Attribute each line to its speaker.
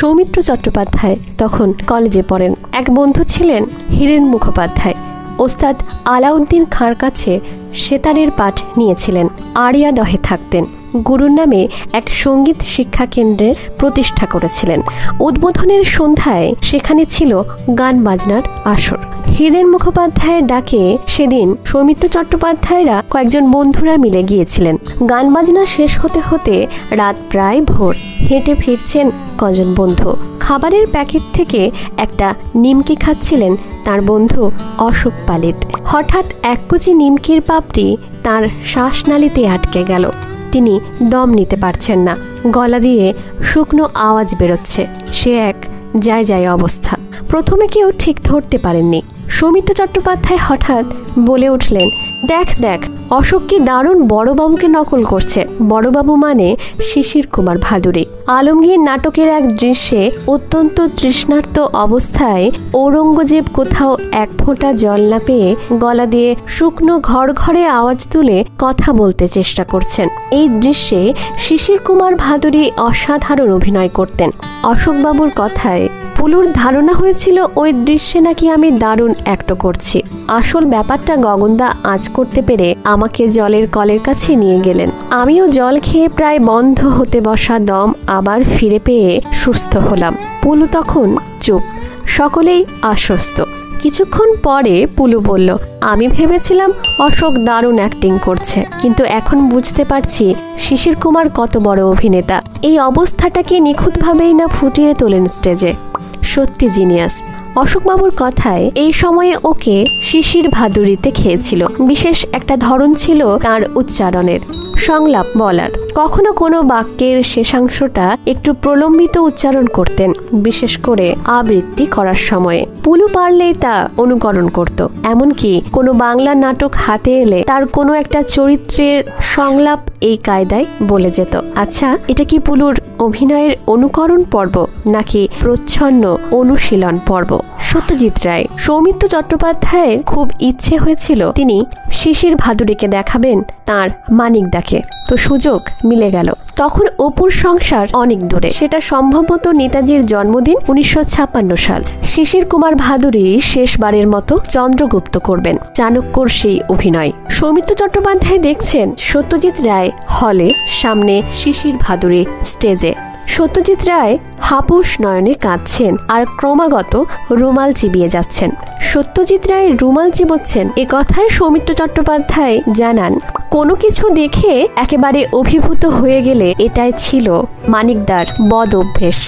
Speaker 1: সৌমিত্র চট্টোপাধ্যায় তখন কলেজে পড়েন। এক বন্ধু ছিলেন হীরেন মুখোপাধ্যায়। ওস্তাদ আলাউদ্দিন খাঁর কাছে সেতারের পাঠ নিয়েছিলেন। আড়িয়াদহে থাকতেন। গুরুর নামে এক সঙ্গীত শিক্ষা কেন্দ্রের প্রতিষ্ঠা করেছিলেন। উদ্বোধনের সন্ধ্যায় সেখানে ছিল গান বাজনার আসর। হীরেন মুখোপাধ্যায়ের ডাকে সেদিন সৌমিত্র চট্টোপাধ্যায়রা কয়েকজন বন্ধুরা মিলে গিয়েছিলেন। গান বাজনা শেষ হতে হতে রাত প্রায় ভোর। হেঁটে ফিরছেন কজন বন্ধু। খাবারের প্যাকেট থেকে একটা নিমকি খাচ্ছিলেন তার বন্ধু অশোক পালিত। হঠাৎ এক কুচি নিমকির পাপড়ি তার শ্বাসনালীতে আটকে গেল। তিনি দম নিতে পারছেন না। গলা দিয়ে শুকনো আওয়াজ বেরোচ্ছে। সে এক যায় যায় অবস্থা। প্রথমে কেউ ঠিক ধরতে পারেননি। সৌমিত্র চট্টোপাধ্যায় হঠাৎ বলে উঠলেন, দেখ দেখ, অশোক কি দারুণ বড়বাবুকে নকল করছে। বড়বাবু মানে শিশির কুমার ভাদুড়ী। আলমগীর নাটকের এক দৃশ্যে অত্যন্ত তৃষ্ণার্ত অবস্থায় ঔরঙ্গজেব কোথাও এক ফোঁটা জল না পেয়ে গলা দিয়ে শুকনো ঘর ঘরে আওয়াজ তুলে কথা বলতে চেষ্টা করছেন। এই দৃশ্যে শিশির কুমার ভাদুড়ী অসাধারণ অভিনয় করতেন। অশোকবাবুর কথায় পুলুর ধারণা হয়েছিল ওই দৃশ্যে নাকি আমি দারুণ অ্যাক্ট করছি। আসল ব্যাপারটা গগনদা আঁচ করতে পেরে আমাকে জলের কলের কাছে নিয়ে গেলেন। আমিও জল খেয়ে প্রায় বন্ধ হতে বসা দম আবার ফিরে পেয়ে সুস্থ হলাম। পুলু তখন চুপ। সকলেই আশ্বস্ত। কিছুক্ষণ পরে পুলু বলল, আমি ভেবেছিলাম অশোক দারুণ অ্যাক্টিং করছে, কিন্তু এখন বুঝতে পারছি শিশির কুমার কত বড় অভিনেতা। এই অবস্থাটাকে নিখুঁতভাবেই না ফুটিয়ে তোলেন স্টেজে। সত্যি জিনিয়াস। অশোকবাবুর কথায় এই সময়ে ওকে শিশির ভাদুড়ীতে খেয়েছিল। বিশেষ একটা ধরন ছিল তার উচ্চারণের, সংলাপ বলার। কখনো কোনো বাক্যের শেষাংশটা একটু প্রলম্বিত উচ্চারণ করতেন, বিশেষ করে আবৃত্তি করার সময়ে। পুলু পারলেই তা অনুকরণ করত। এমনকি কোনো বাংলা নাটক হাতে এলে তার কোনো একটা চরিত্রের সংলাপ এই কায়দায় বলে যেত। আচ্ছা, এটা কি পুলুর অভিনয়ের অনুকরণ পর্ব নাকি প্রচ্ছন্ন অনুশীলন পর্ব? সত্যজিৎ রায়। সৌমিত্র চট্টোপাধ্যায়ের খুব ইচ্ছে হয়েছিল তিনি শিশির ভাদুড়ীকে দেখাবেন তার মানিকদাকে। তো সুযোগ মিলে গেল। তখন অপুর সংসার অনেক দূরে। সেটা সম্ভবত নেতাজির জন্মদিন 1956 সাল। শিশির কুমার ভাদুড়ী শেষবারের মতো চন্দ্রগুপ্ত করবেন। চাণক্যর সেই অভিনয়। সৌমিত্র চট্টোপাধ্যায় দেখছেন সত্যজিৎ রায় হলে, সামনে শিশির ভাদুড়ী স্টেজে। সত্যজিৎ রায় হাপুস নয়নে কাঁদছেন আর ক্রমাগত রুমাল চিবিয়ে যাচ্ছেন। সত্যজিৎ রায় রুমাল চিবোচ্ছেন এ কথায় সৌমিত্র চট্টোপাধ্যায় জানান, কোনো কিছু দেখে একেবারে অভিভূত হয়ে গেলে এটাই ছিল মানিকদার বদ অভ্যেস।